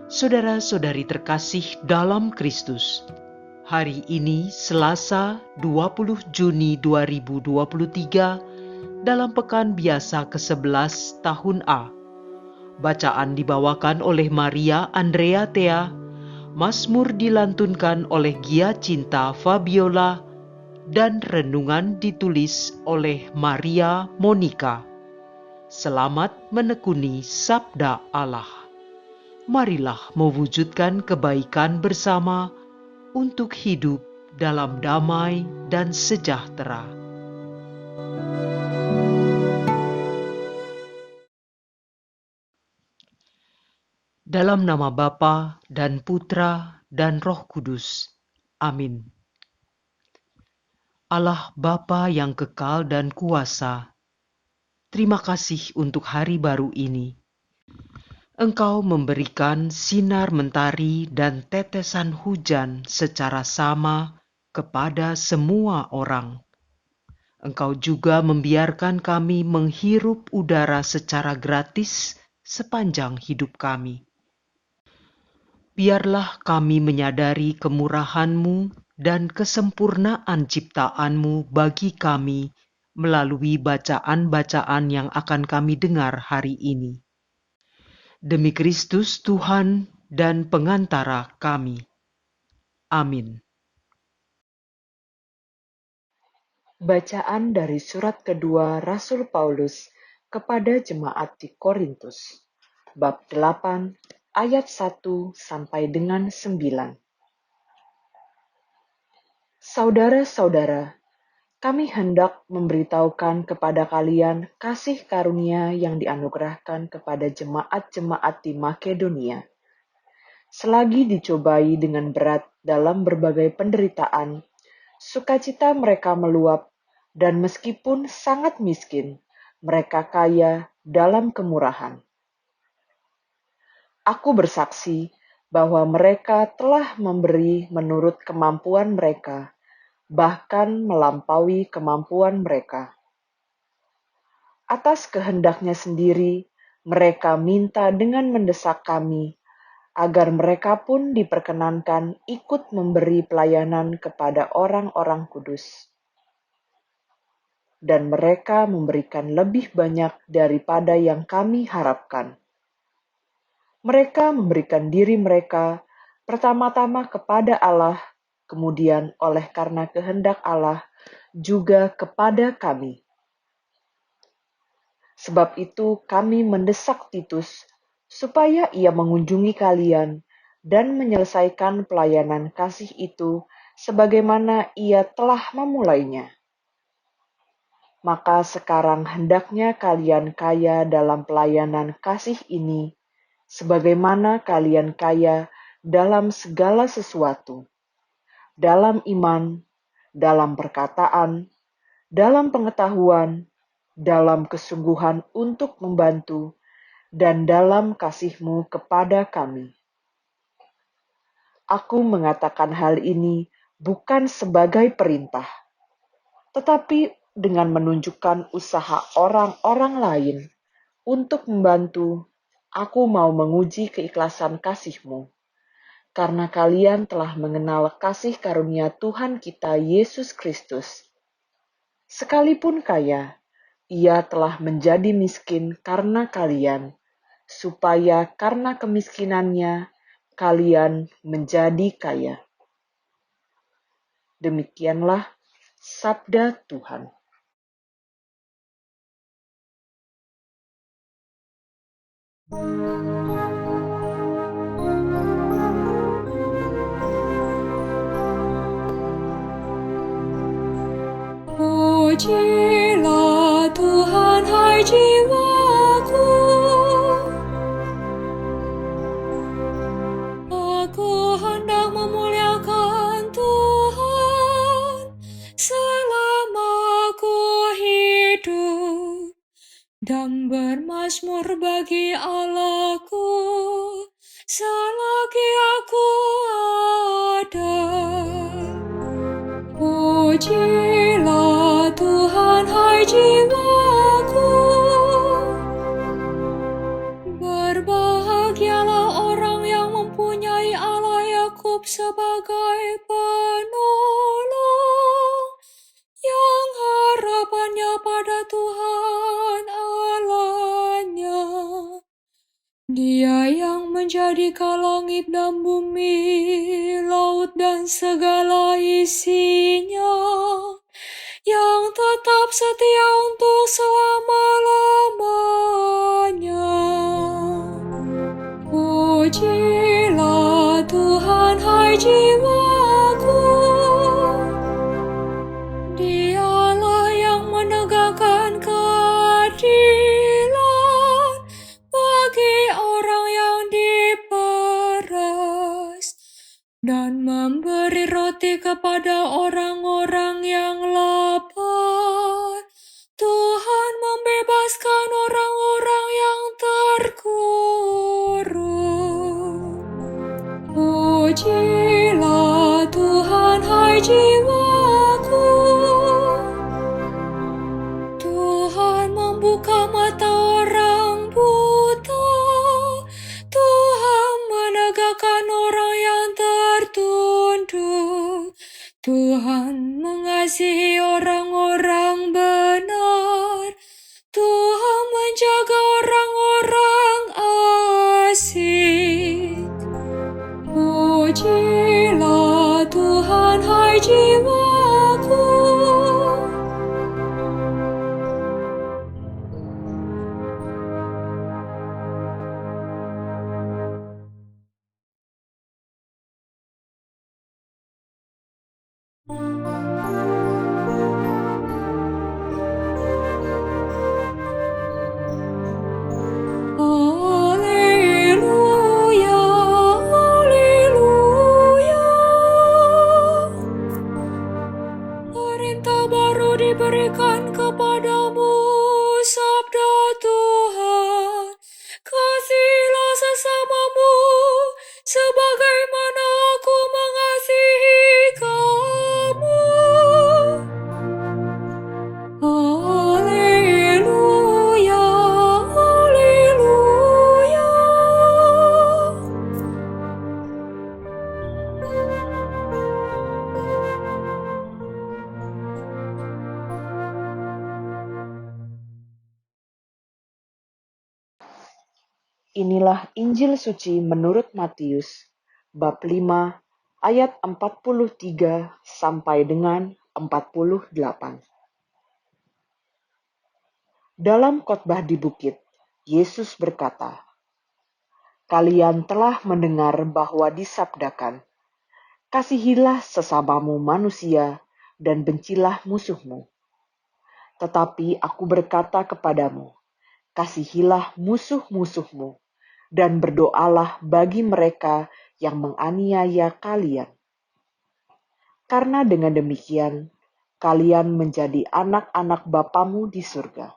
Saudara-saudari terkasih dalam Kristus, hari ini Selasa 20 Juni 2023 dalam pekan biasa ke-11 tahun A. Bacaan dibawakan oleh Maria Andrea Thea, Mazmur dilantunkan oleh Gia Cinta Fabiola, dan renungan ditulis oleh Maria Monica. Selamat menekuni Sabda Allah. Marilah mewujudkan kebaikan bersama untuk hidup dalam damai dan sejahtera. Dalam nama Bapa dan Putra dan Roh Kudus. Amin. Allah Bapa yang kekal dan kuasa, terima kasih untuk hari baru ini. Engkau memberikan sinar mentari dan tetesan hujan secara sama kepada semua orang. Engkau juga membiarkan kami menghirup udara secara gratis sepanjang hidup kami. Biarlah kami menyadari kemurahan-Mu dan kesempurnaan ciptaan-Mu bagi kami melalui bacaan-bacaan yang akan kami dengar hari ini. Demi Kristus Tuhan dan pengantara kami. Amin. Bacaan dari surat kedua Rasul Paulus kepada jemaat di Korintus, bab 8 ayat 1 sampai dengan 9. Saudara-saudara, kami hendak memberitahukan kepada kalian kasih karunia yang dianugerahkan kepada jemaat-jemaat di Makedonia. Selagi dicobai dengan berat dalam berbagai penderitaan, sukacita mereka meluap, dan meskipun sangat miskin, mereka kaya dalam kemurahan. Aku bersaksi bahwa mereka telah memberi menurut kemampuan mereka, bahkan melampaui kemampuan mereka. Atas kehendaknya sendiri, mereka minta dengan mendesak kami, agar mereka pun diperkenankan ikut memberi pelayanan kepada orang-orang kudus. Dan mereka memberikan lebih banyak daripada yang kami harapkan. Mereka memberikan diri mereka pertama-tama kepada Allah, kemudian oleh karena kehendak Allah juga kepada kami. Sebab itu kami mendesak Titus supaya ia mengunjungi kalian dan menyelesaikan pelayanan kasih itu sebagaimana ia telah memulainya. Maka sekarang hendaknya kalian kaya dalam pelayanan kasih ini, sebagaimana kalian kaya dalam segala sesuatu, dalam iman, dalam perkataan, dalam pengetahuan, dalam kesungguhan untuk membantu, dan dalam kasih-Mu kepada kami. Aku mengatakan hal ini bukan sebagai perintah, tetapi dengan menunjukkan usaha orang-orang lain untuk membantu. Aku mau menguji keikhlasan kasih-Mu, karena kalian telah mengenal kasih karunia Tuhan kita Yesus Kristus. Sekalipun kaya, Ia telah menjadi miskin karena kalian, supaya karena kemiskinannya kalian menjadi kaya. Demikianlah sabda Tuhan. Pujilah Tuhan, hai jiwaku. Aku hendak memuliakan Tuhan selama aku hidup, dan bermazmur bagi Allahku selagi aku ada. Pujilah Tuhan, hai jiwaku. Berbahagialah orang yang sebagai penolong yang harapannya pada Tuhan Allahnya. Dia yang menjadikan langit dan bumi, laut dan segala isinya, yang tetap setia untuk selama-lamanya. Pujilah Tuhan, hai jiwaku. Dialah yang menegakkan keadilan bagi orang yang diperas dan memberi roti kepada orang-orang yang lapar. Tuhan membebaskan orang-orang yang terkurung. Pujilah Tuhan, hai jiwaku. Tuhan membuka mata orang buta. Tuhan menegakkan orang yang tertunduk. Tuhan mengasihi orang-orang benar. Tuhan menjaga orang-orang asing. Pujilah Tuhan, hai jiwaku. Haleluya, haleluya. Perintah baru diberikan kepadamu, sabda Tuhan. Kasihilah sesamamu, sebagaimana aku mengasihi kamu. Haleluya, haleluya. Inilah Injil suci menurut Matius, bab 5, ayat 43 sampai dengan 48. Dalam khotbah di bukit, Yesus berkata, "Kalian telah mendengar bahwa disabdakan, kasihilah sesamamu manusia dan bencilah musuhmu. Tetapi aku berkata kepadamu, kasihilah musuh-musuhmu, dan berdoalah bagi mereka yang menganiaya kalian. Karena dengan demikian, kalian menjadi anak-anak Bapamu di surga.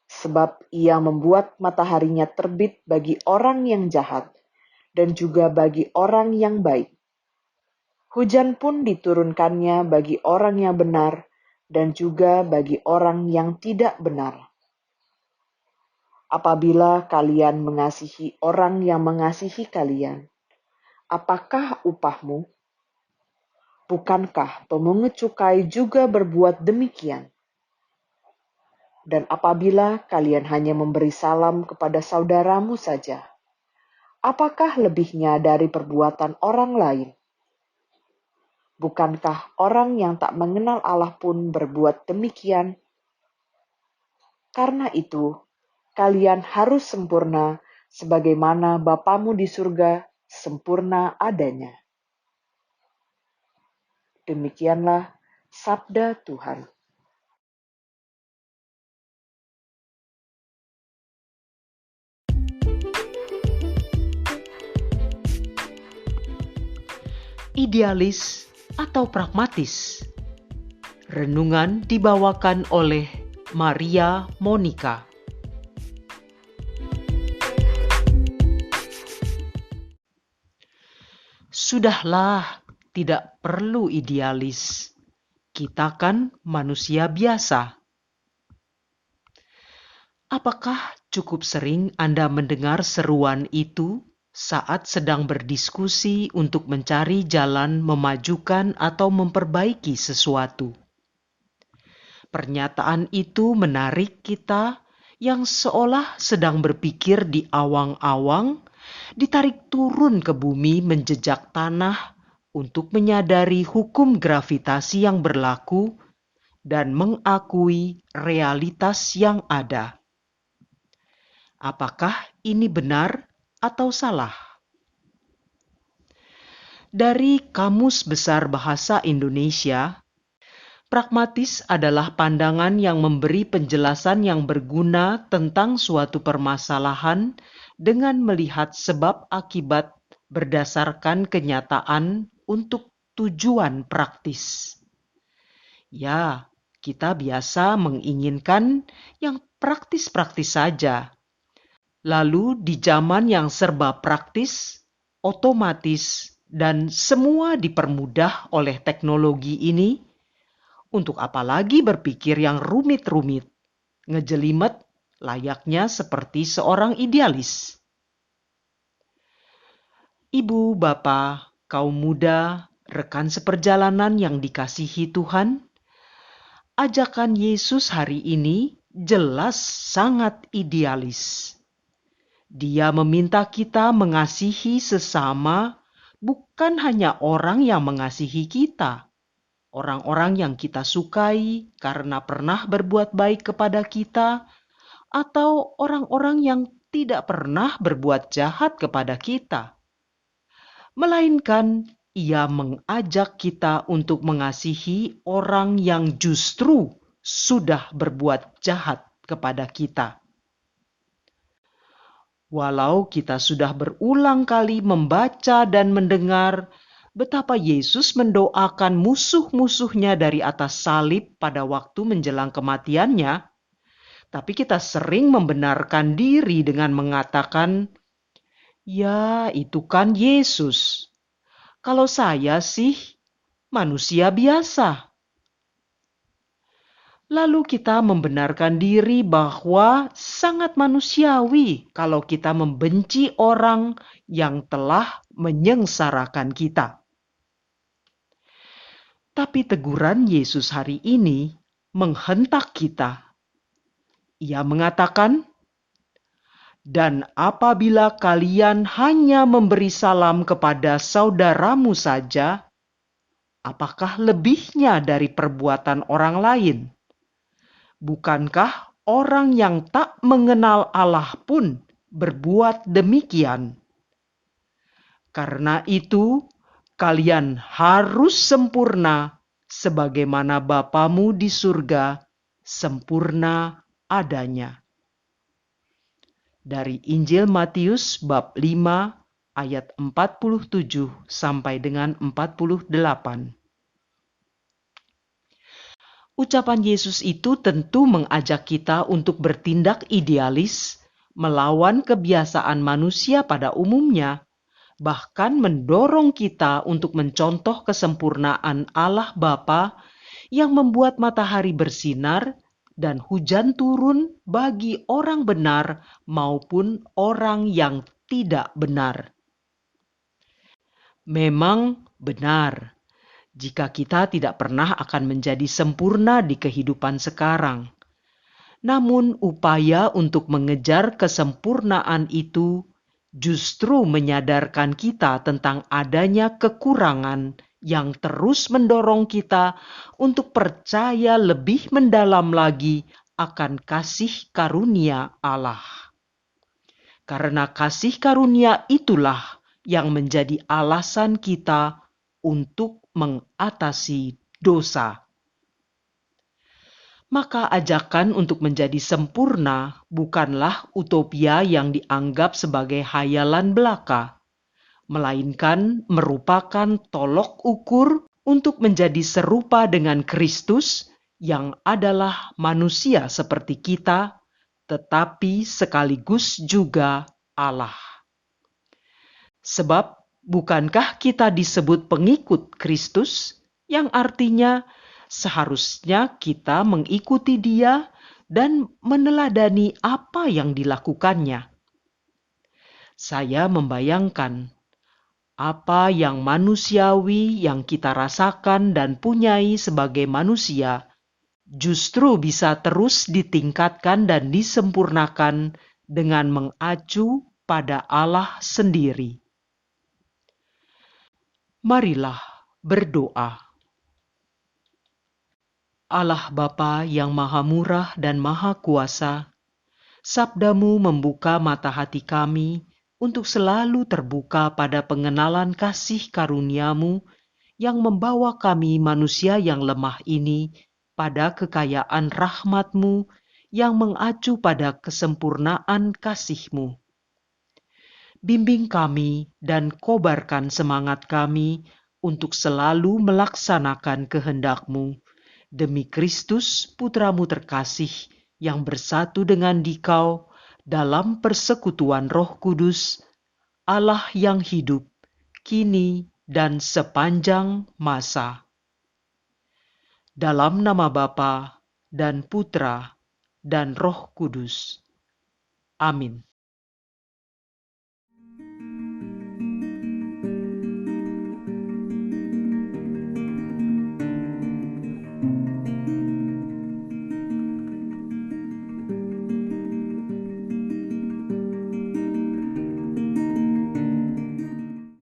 Sebab ia membuat mataharinya terbit bagi orang yang jahat, dan juga bagi orang yang baik. Hujan pun diturunkannya bagi orang yang benar, dan juga bagi orang yang tidak benar. Apabila kalian mengasihi orang yang mengasihi kalian, apakah upahmu? Bukankah pemungut cukai juga berbuat demikian? Dan apabila kalian hanya memberi salam kepada saudaramu saja, apakah lebihnya dari perbuatan orang lain? Bukankah orang yang tak mengenal Allah pun berbuat demikian? Karena itu, kalian harus sempurna sebagaimana Bapamu di surga sempurna adanya." Demikianlah sabda Tuhan. Idealis atau pragmatis? Renungan dibawakan oleh Maria Monica. Sudahlah, tidak perlu idealis. Kita kan manusia biasa. Apakah cukup sering Anda mendengar seruan itu saat sedang berdiskusi untuk mencari jalan memajukan atau memperbaiki sesuatu. Pernyataan itu menarik kita yang seolah sedang berpikir di awang-awang, ditarik turun ke bumi menjejak tanah untuk menyadari hukum gravitasi yang berlaku dan mengakui realitas yang ada. Apakah ini benar atau salah? Dari Kamus Besar Bahasa Indonesia, pragmatis adalah pandangan yang memberi penjelasan yang berguna tentang suatu permasalahan dengan melihat sebab akibat berdasarkan kenyataan untuk tujuan praktis. Ya, kita biasa menginginkan yang praktis-praktis saja. Lalu di zaman yang serba praktis, otomatis, dan semua dipermudah oleh teknologi ini, untuk apa lagi berpikir yang rumit-rumit, ngejelimet layaknya seperti seorang idealis. Ibu, bapak, kaum muda, rekan seperjalanan yang dikasihi Tuhan, ajakan Yesus hari ini jelas sangat idealis. Dia meminta kita mengasihi sesama, bukan hanya orang yang mengasihi kita, orang-orang yang kita sukai karena pernah berbuat baik kepada kita, atau orang-orang yang tidak pernah berbuat jahat kepada kita. Melainkan Ia mengajak kita untuk mengasihi orang yang justru sudah berbuat jahat kepada kita. Walau kita sudah berulang kali membaca dan mendengar betapa Yesus mendoakan musuh-musuhnya dari atas salib pada waktu menjelang kematiannya, tapi kita sering membenarkan diri dengan mengatakan, "Ya, itu kan Yesus. Kalau saya sih manusia biasa." Lalu kita membenarkan diri bahwa sangat manusiawi kalau kita membenci orang yang telah menyengsarakan kita. Tapi teguran Yesus hari ini menghentak kita. Ia mengatakan, "Dan apabila kalian hanya memberi salam kepada saudaramu saja, apakah lebihnya dari perbuatan orang lain? Bukankah orang yang tak mengenal Allah pun berbuat demikian? Karena itu, kalian harus sempurna sebagaimana Bapamu di surga sempurna adanya." Dari Injil Matius bab 5 ayat 47 sampai dengan 48. Ucapan Yesus itu tentu mengajak kita untuk bertindak idealis, melawan kebiasaan manusia pada umumnya, bahkan mendorong kita untuk mencontoh kesempurnaan Allah Bapa yang membuat matahari bersinar dan hujan turun bagi orang benar maupun orang yang tidak benar. Memang benar, jika kita tidak pernah akan menjadi sempurna di kehidupan sekarang. Namun upaya untuk mengejar kesempurnaan itu justru menyadarkan kita tentang adanya kekurangan yang terus mendorong kita untuk percaya lebih mendalam lagi akan kasih karunia Allah. Karena kasih karunia itulah yang menjadi alasan kita untuk mengatasi dosa. Maka ajakan untuk menjadi sempurna bukanlah utopia yang dianggap sebagai hayalan belaka, melainkan merupakan tolok ukur untuk menjadi serupa dengan Kristus yang adalah manusia seperti kita, tetapi sekaligus juga Allah. Sebab bukankah kita disebut pengikut Kristus, yang artinya seharusnya kita mengikuti Dia dan meneladani apa yang dilakukannya. Saya membayangkan apa yang manusiawi yang kita rasakan dan punyai sebagai manusia justru bisa terus ditingkatkan dan disempurnakan dengan mengacu pada Allah sendiri. Marilah berdoa. Allah Bapa yang Maha Murah dan Maha Kuasa, sabdamu membuka mata hati kami untuk selalu terbuka pada pengenalan kasih karuniamu yang membawa kami manusia yang lemah ini pada kekayaan rahmat-Mu yang mengacu pada kesempurnaan kasih-Mu. Bimbing kami dan kobarkan semangat kami untuk selalu melaksanakan kehendak-Mu demi Kristus Putra-Mu terkasih yang bersatu dengan Dikau dalam persekutuan Roh Kudus, Allah yang hidup, kini dan sepanjang masa. Dalam nama Bapa dan Putra dan Roh Kudus. Amin.